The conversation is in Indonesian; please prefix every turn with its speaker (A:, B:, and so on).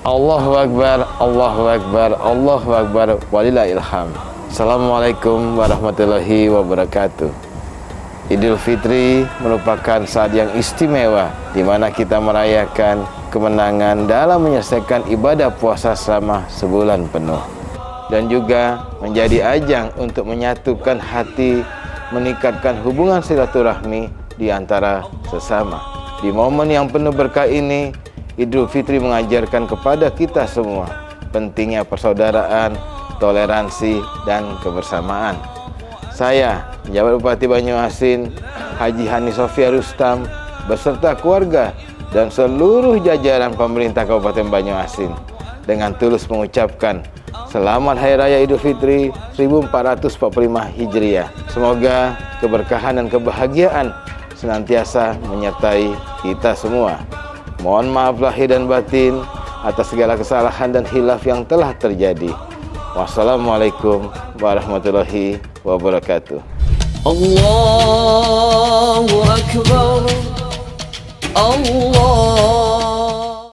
A: Allahu Akbar, Allahu Akbar, Allahu Akbar, walillahil hamd. Assalamualaikum warahmatullahi wabarakatuh. Idul Fitri merupakan saat yang istimewa di mana kita merayakan kemenangan dalam menyelesaikan ibadah puasa selama sebulan penuh, dan juga menjadi ajang untuk menyatukan hati, meningkatkan hubungan silaturahmi di antara sesama. Di momen yang penuh berkah ini, Idul Fitri mengajarkan kepada kita semua pentingnya persaudaraan, toleransi, dan kebersamaan. Saya, Jabat Bupati Banyuasin, Haji Hani Sofia Rustam, beserta keluarga dan seluruh jajaran pemerintah Kabupaten Banyuasin, dengan tulus mengucapkan Selamat Hari Raya Idul Fitri 1445 Hijriah. Semoga keberkahan dan kebahagiaan senantiasa menyertai kita semua. Mohon maaf lahir dan batin atas segala kesalahan dan khilaf yang telah terjadi. Wassalamualaikum warahmatullahi wabarakatuh.
B: Allahu Akbar, Allah